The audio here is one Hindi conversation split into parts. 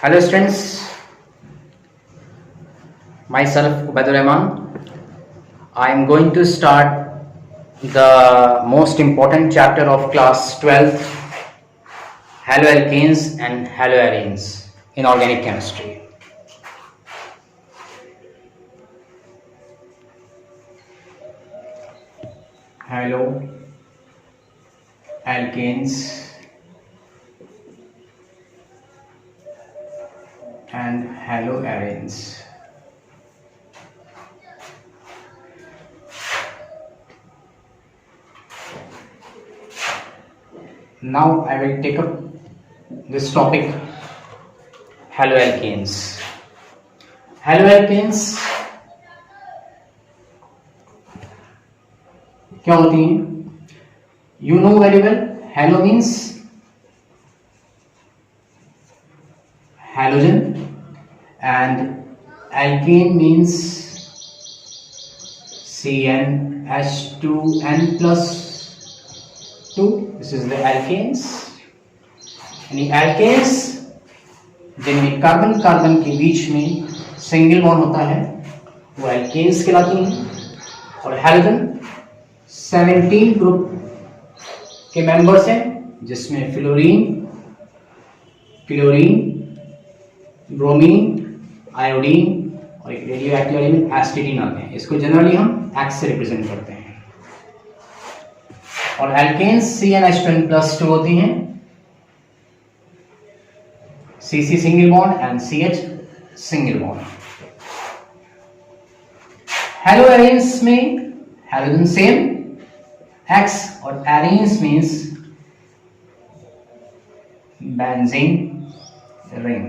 Hello students, myself Ubaid. I am going to start the most important chapter of class 12th, Haloalkanes and Haloarenes in organic chemistry. Haloalkanes and haloarenes. Now I will take up this topic, haloalkanes. Haloalkanes क्या होती हैं? You know very well. Halo means halogen and alkane means CnH2n plus 2. This is the alkanes. यानी alkanes जिनमें कार्बन कार्बन के बीच में सिंगल बॉन्ड होता है वो alkanes कहलाती हैं. और halogen 17 ग्रुप के मेंबर्स हैं जिसमें फ्लोरीन, क्लोरीन, ब्रोमीन, आयोडीन और एक रेडियो एक्टिव एलिमेंट एस्टिडीन आते हैं. इसको जनरली हम X से रिप्रेजेंट करते हैं. और एल्केन्स CnH2n+2 होती हैं, CC single bond and CH single bond. Haloarenes में हेलोजन सेम X और एरेन्स मींस बेंजीन रिंग.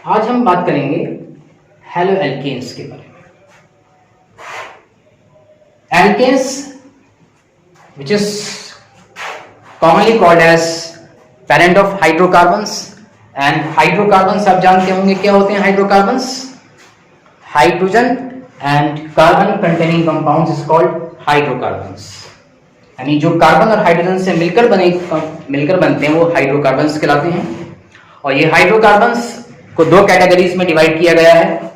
आज हम बात करेंगे हेलोएल्केन्स के बारे में. Alkanes which is commonly called as parent of hydrocarbons, and hydrocarbons आप जानते होंगे क्या होते हैं. Hydrocarbons hydrogen and carbon containing compounds is called hydrocarbons. यानी जो कार्बन और हाइड्रोजन से मिलकर बनते हैं वो हाइड्रोकार्बन्स कहलाते हैं. और ये हाइड्रोकार्बन्स को दो कैटेगरीज में डिवाइड किया गया है,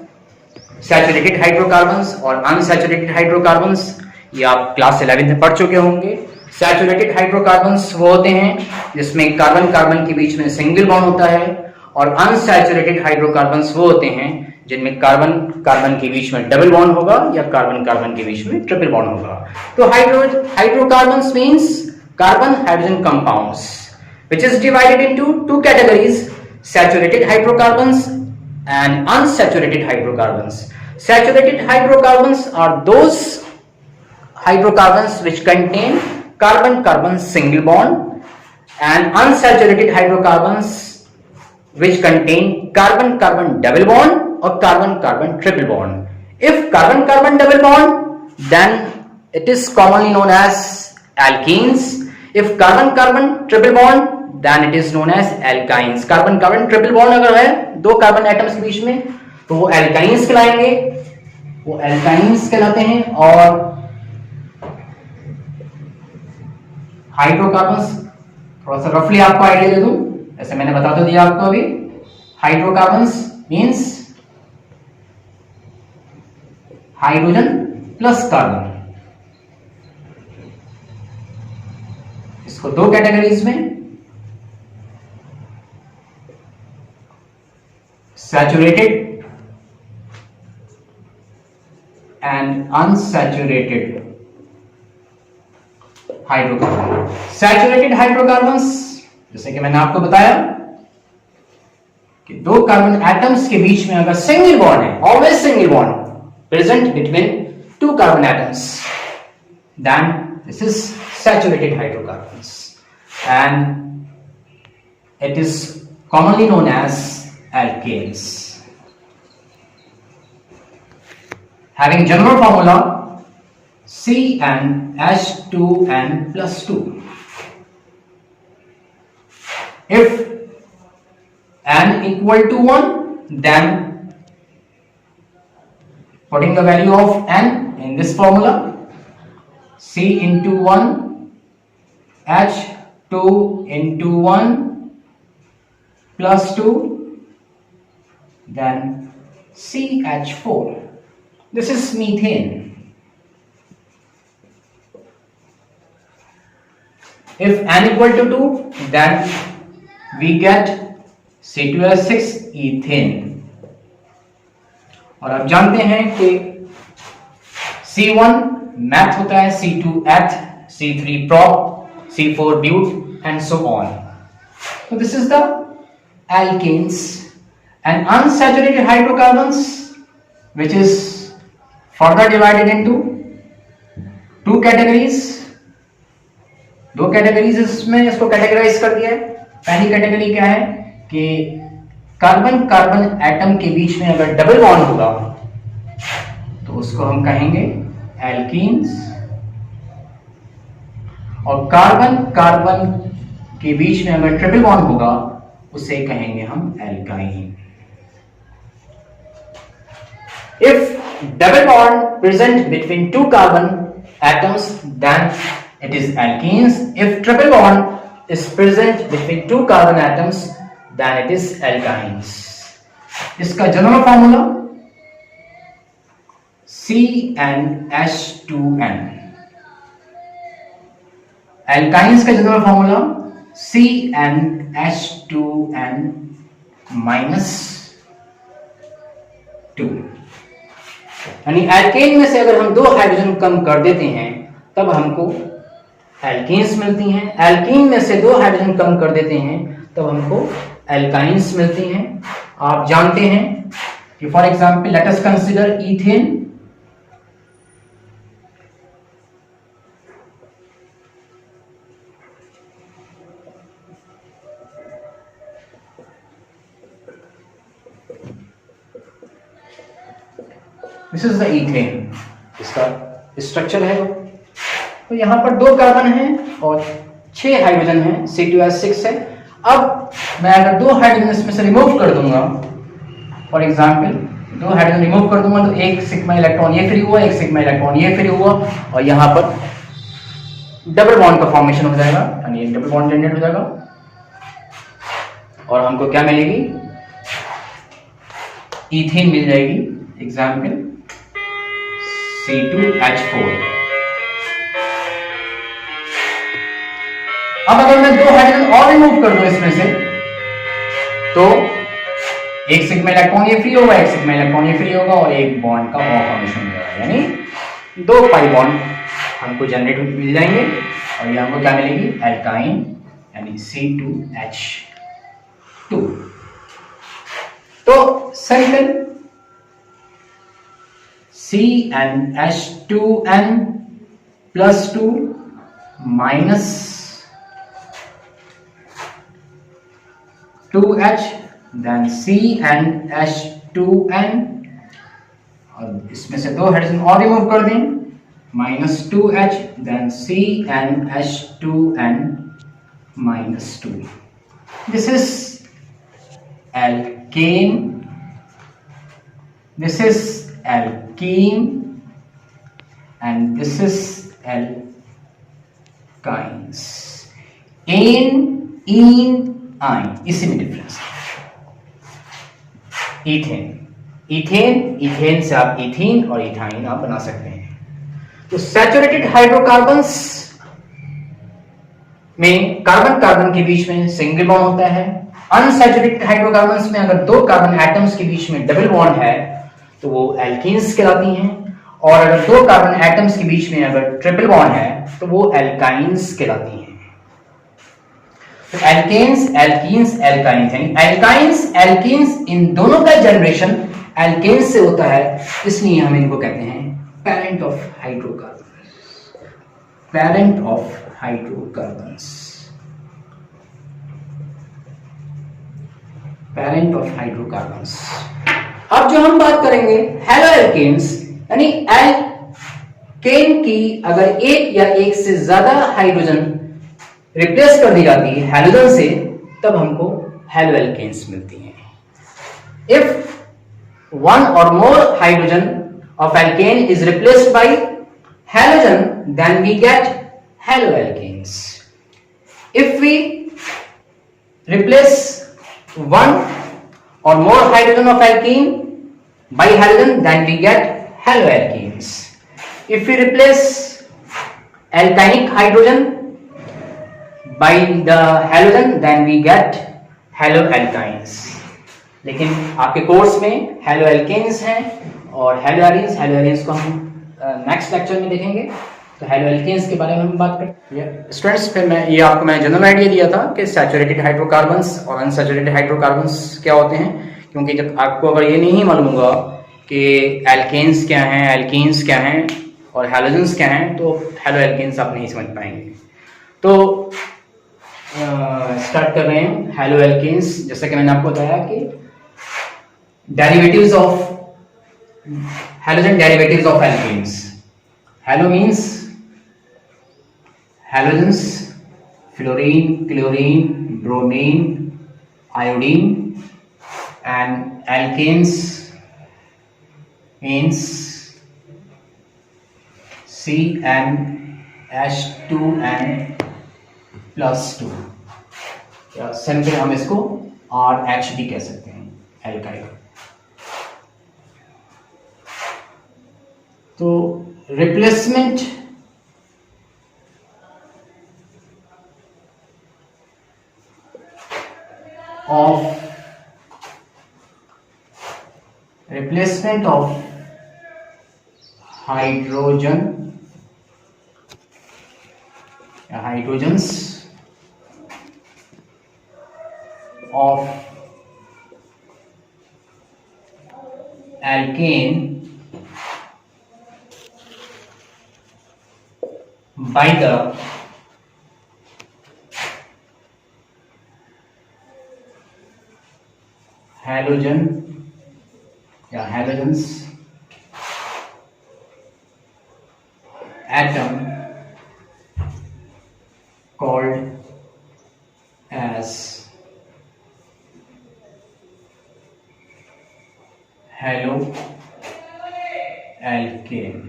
सैचुरेटेड हाइड्रोकार्बन्स और अनसैचुरेटेड हाइड्रोकार्बन्स. ये आप क्लास 11 में पढ़ चुके होंगे. सैचुरेटेड हाइड्रोकार्बन्स वो होते हैं जिसमें कार्बन कार्बन के बीच में सिंगल बॉन्ड होता है, और अनसैचुरेटेड हाइड्रोकार्बन्स वो होते हैं जिनमें कार्बन कार्बन के बीच में डबल बॉन्ड होगा या कार्बन कार्बन के बीच में ट्रिपल बॉन्ड होगा. तो hydrocarbons means carbon hydrogen compounds which is divided into two categories, saturated hydrocarbons and unsaturated hydrocarbons. Saturated hydrocarbons are those hydrocarbons which contain carbon carbon single bond, and unsaturated hydrocarbons which contain carbon carbon double bond or carbon carbon triple bond. If carbon carbon double bond, then it is commonly known as alkenes. If carbon carbon triple bond, then it is known as alkynes. Carbon carbon triple bond अगर है दो कार्बन एटम्स के बीच में तो वो एल्काइंस कहलाएंगे, वो एल्काइंस कहलाते हैं. और हाइड्रोकार्बन्स थोड़ा सा रफली आपको आइडिया दे दूं, जैसे मैंने बता तो दिया आपको अभी. Hydrocarbons means hydrogen plus carbon. इसको दो कैटेगरीज में saturated and unsaturated hydrocarbon. Saturated hydrocarbons जैसे कि मैंने आपको बताया कि दो कार्बन एटम्स के बीच में अगर सिंगल बॉन्ड है, always single bond present between two carbon atoms, then this is saturated hydrocarbons and it is commonly known as alkanes. Having general formula CnH2n+2. If n equal to 1, then putting the value of n in this formula, C into 1 H 2 into 1 plus 2, then CH4. This is methane. If N equal to 2, then we get C2H6 ethane. और आप जानते हैं कि C1 मैथ होता है C2 eth, C3 prop, C4 but and so on. So this is the alkanes and unsaturated hydrocarbons, which is further divided into two categories. दो कैटेगरीज इसमें इसको कैटेगराइज कर दिया है. पहली कैटेगरी क्या है कि कार्बन कार्बन एटम के बीच में अगर डबल बॉन्ड होगा तो उसको हम कहेंगे एल्कीन्स, और कार्बन कार्बन के बीच में अगर ट्रिपल बॉन्ड होगा उसे कहेंगे हम alkyne. If double bond present between two carbon atoms then it is alkenes. If triple bond is present between two carbon atoms then it is alkynes. इसका जनरल फॉर्मूला CnH2n. alkynes का जनरल फॉर्मूला CnH2n -2. यानी एल्केन में से अगर हम दो हाइड्रोजन कम कर देते हैं तब हमको एल्कीन्स मिलती हैं. एल्कीन में से दो हाइड्रोजन कम कर देते हैं तब हमको एल्काइंस मिलती हैं. आप जानते हैं कि for example let us consider ethane. This is the ethane. इसका स्ट्रक्चर है तो यहां पर दो कार्बन हैं और 6 हाइड्रोजन हैं. C2H6 है. अब मैं अगर दो हाइड्रोजन इसमें से रिमूव कर दूंगा, फॉर एग्जांपल दो हाइड्रोजन रिमूव कर दूंगा तो एक सिग्मा इलेक्ट्रॉन ये फ्री हुआ, एक सिग्मा इलेक्ट्रॉन ये फ्री हुआ और यहां पर डबल बॉन्ड का फॉर्मेशन हो जाएगा, यानी एक डबल बॉन्ड जनरेट हो जाएगा और हमको क्या मिलेगी, ईथेन मिल जाएगी. Example C2H4. अब अगर मैं दो हाइड्रोजन और रिमूव कर दूं इसमें से तो एक सिग्मा इलेक्ट्रॉन ये फ्री होगा, एक सिग्मा इलेक्ट्रॉन ये फ्री होगा और एक बॉन्ड का और फॉर्मेशन हो जाएगा, यानी दो पाई बॉन्ड हमको जनरेट मिल जाएंगे और ये हमको क्या मिलेगी, एल्काइन यानी C2H2. तो circle CnH2n +2 minus 2H then CnH2n और इसमें से दो हाइड्रोजन और रिमूव कर दें -2H then CnH2n -2. This is alkane, this is alkene and this is alkynes. ane, ene, आइन, इसी में डिफरेंस. ईथेन, ईथेन, ईथेन से आप इथीन और इथाइन आप बना सकते हैं. तो सैचुरेटेड हाइड्रोकार्बन्स में कार्बन कार्बन के बीच में सिंगल बॉन्ड होता है. अनसैचुरेटेड हाइड्रोकार्बन्स में अगर दो कार्बन एटम्स के बीच में डबल बॉन्ड है तो वो एल्कीन्स कहलाती हैं, और अगर दो कार्बन एटम्स के बीच में अगर ट्रिपल बॉन्ड है तो वो एल्काइंस कहलाती हैं. एल्केन्स, एल्कीन्स, एल्काइंस, यानी एल्काइंस, एल्कीन्स इन दोनों का जनरेशन एल्केन्स से होता है, इसलिए हम इनको कहते हैं parent of hydrocarbons. Parent of hydrocarbons, parent of hydrocarbons. अब जो हम बात करेंगे हेलोएल्केन्स, यानी एल्केन की अगर एक या एक से ज्यादा हाइड्रोजन रिप्लेस कर दी जाती है हैलोजन से तब हमको हेलोएल्केन्स मिलती हैं. इफ वन और more hydrogen of alkene is replaced by halogen then we get haloalkanes. If we replace one or more hydrogen of alkene by halogen, then we get haloalkanes. If we replace alkynic hydrogen by the halogen, then we get haloalkynes. लेकिन आपके कोर्स में हेलोएल्केन्स हैं और हेलोअरेन्स को हम नेक्स्ट लेक्चर में देखेंगे। तो हेलोएल्केन्स के बारे में हम बात करें। स्टूडेंट्स, फिर मैं आपको जनरल आइडिया दिया था कि सैचुरेटेड हाइड्रोकार्बन्स और अनसैचुरेटेड हाइड्रोकार्बन्स क्या होते हैं, क्योंकि जब आपको अगर ये नहीं मालूम होगा कि एल्केन्स क्या हैं, एल्कीन्स क्या हैं और हैलोजेंस क्या हैं, तो हेलोएल्केन्स आप नहीं समझ पाएंगे। तो स्टार्ट कर रहे हैं हेलोएल्केन्स। जैसा कि मैंने आपको बताया कि derivatives of halogen, derivatives of alkenes. Halo means halogens, fluorine, chlorine, bromine, iodine, and alkanes means CnH2n+2 या सिंपल हम इसको RH भी कह सकते हैं, एल्काइल। तो replacement of hydrogens of alkane by the halogens atom called as haloalkane,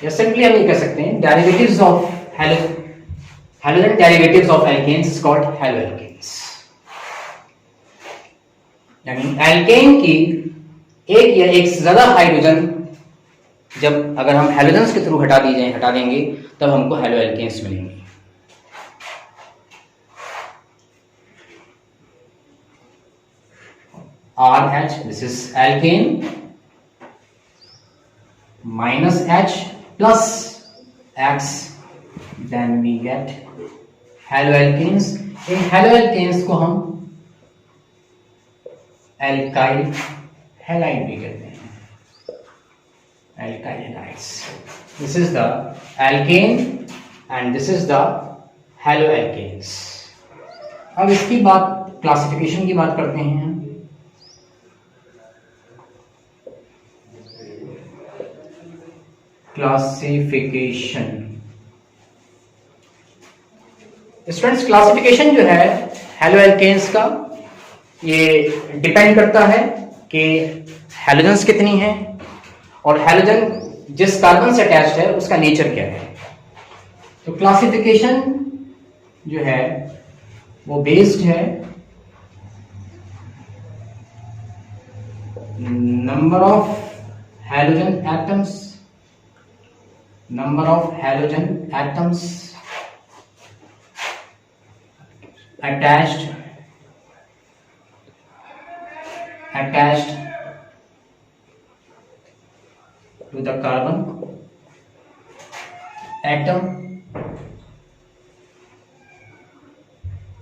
या सिंपली हम ये कह सकते हैं derivatives of halogen derivatives of alkanes is called haloalkanes। यानी एल्केन की एक या एक से ज्यादा हाइड्रोजन जब अगर हम हैलोजेंस के थ्रू हटा देंगे तब हमको हेलोएल्केन्स मिलेंगे। RH, this is alkane, minus H plus X, then we get haloalkanes। In haloalkanes को हम alkyl halide भी कहते हैं, alkyl halides। This is the alkane and this is the haloalkanes। अब इसकी बात क्लासिफिकेशन की बात करते हैं। क्लासिफिकेशन, स्टूडेंट्स, क्लासिफिकेशन जो है हेलोएल्केन्स का ये डिपेंड करता है कि हैलोजेंस कितनी है और हैलोजन जिस कार्बन से अटैच्ड है उसका नेचर क्या है। तो क्लासिफिकेशन जो है वो बेस्ड है number of halogen atoms attached to the carbon atom,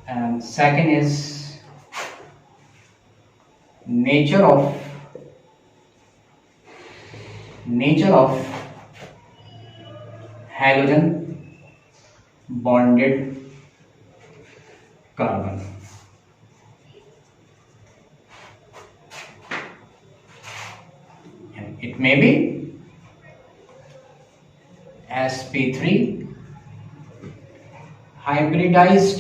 and second is nature of halogen bonded carbon। It may be sp3 hybridized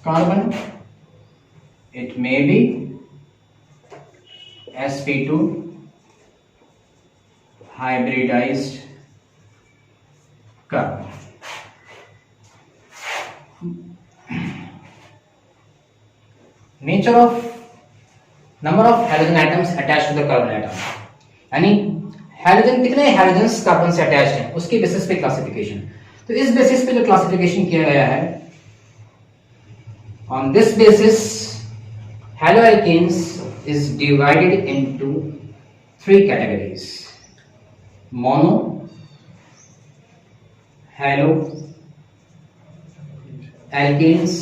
carbon, it may be sp2 hybridized carbon। Nature of number of halogen atoms attached to the carbon atom, यानी हैलोजन कितने हैलोजन्स कार्बन से अटैच्ड हैं उसके बेसिस पे क्लासिफिकेशन। तो इस बेसिस पे जो क्लासिफिकेशन किया गया है, on this basis haloalkanes is divided into 3 categories: mono, haloalkanes,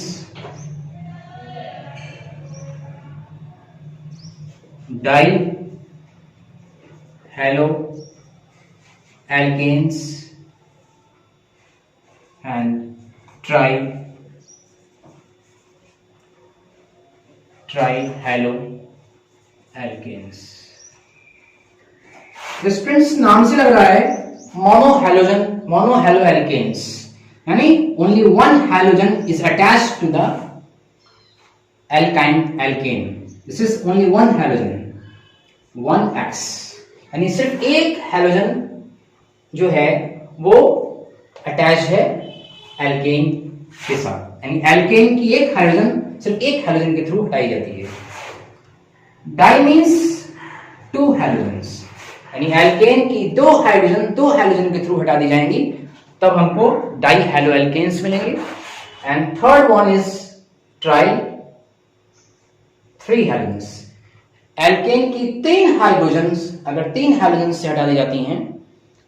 dihaloalkanes, and trihaloalkanes। Students नाम से लग रहा है मोनोहैलोएल्केन्स, यानी only one halogen is attached to the alkyne alkane. This is only one halogen, 1x, यानी सिर्फ एक हैलोजन जो है वो अटैच है एल्केन के साथ, यानी एल्केन की एक हाइड्रोजन सिर्फ एक हैलोजन के थ्रू हटाई जाती है। डाई मींस 2 हैलोजन्स, यानी एल्केन की 2 हैलोजन के थ्रू हटा दी जाएंगी, तब हमको डाई हैलोएल्केन्स मिलेंगे। And third one is three halogens, alkane की 3 हाइड्रोजन्स अगर 3 हैलोजन से हटा दी जाती हैं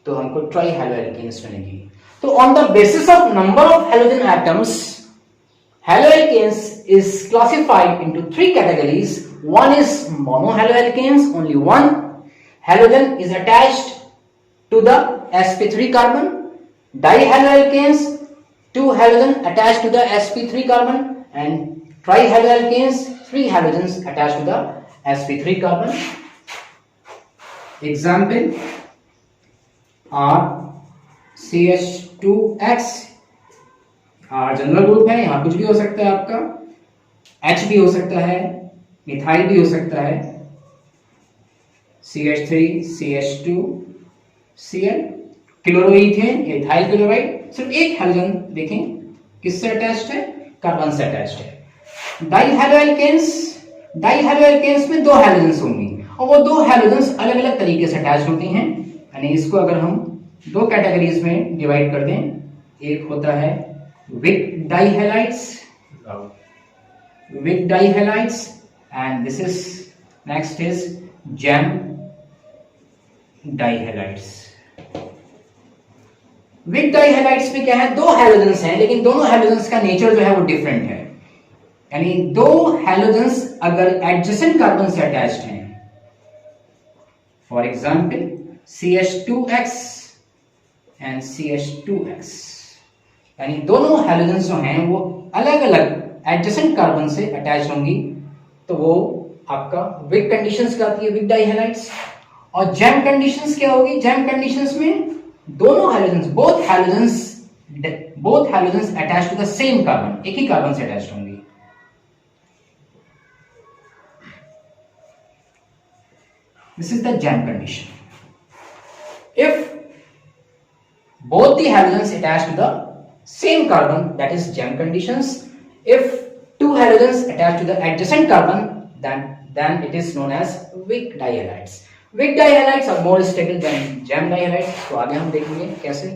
तो हमको ट्राई हैलोएल्केन्स मिलेंगी। तो on the basis of number of halogen atoms, haloalkanes is classified into 3 categories. One is monohaloalkanes, only one halogen is attached to the sp3 carbon. Dihaloalkanes, 2 halogen attached to the sp3 carbon, and trihaloalkanes, 3 halogens attached to the sp3 carbon. Example are CH2X, general group है, यहां कुछ भी हो सकता है, आपका H भी हो सकता है, मिथाइल भी हो सकता है, CH3, CH2, Cl, chloroethane, ethyl chloride, सिर्फ एक हैलोजन देखें किससे अटैच्ड है, कार्बन से अटैच्ड है। डाइहैलोएल्केन्स में 2 हैलोजन्स होंगी और वो 2 हैलोजन्स अलग अलग तरीके से अटैच होती हैं, यानी इसको अगर हम 2 कैटेगरीज में डिवाइड कर दें, एक होता है weak dihalides, and this is next is jam dihalides। weak dihalides में क्या है, 2 हैलोजन्स हैं लेकिन दोनों हैलोजन्स का नेचर जो है वो डिफरेंट है, यानी 2 हैलोजन्स अगर एडजेसेंट कार्बन से अटैच्ड हैं, for example CH2X and CH2X, यानी दोनों हैलोजन्स जो हैं वो अलग अलग एडजेसेंट कार्बन से अटैच होंगी, तो वो आपका वीक कंडीशंस कहलाती है, वीक डाइहैलाइड्स। और जैम कंडीशंस क्या होगी, जैम कंडीशंस में दोनों halogens, both halogens attach to the same carbon, एक ही कार्बन से अटैच होंगी। This is the gem condition. If both the halogens attached to the same carbon, that is jam conditions. If 2 halogens attached to the adjacent carbon, then it is known as weak dihalides. Weak dihalides are more stable than jam dihalides, तो आगे हम देखेंगे कैसे।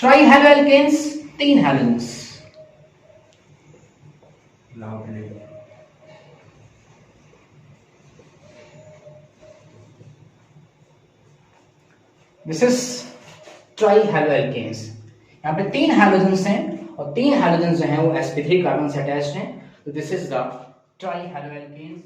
Trihaloalkanes, 3 halogens, this is trihaloalkanes. यहाँ पे 3 हैलोजन्स हैं और 3 हैलोजन्स जो हैं वो sp3 कार्बन से अटैच्ड हैं, तो दिस इज द ट्राइहैलोएल्केन्स।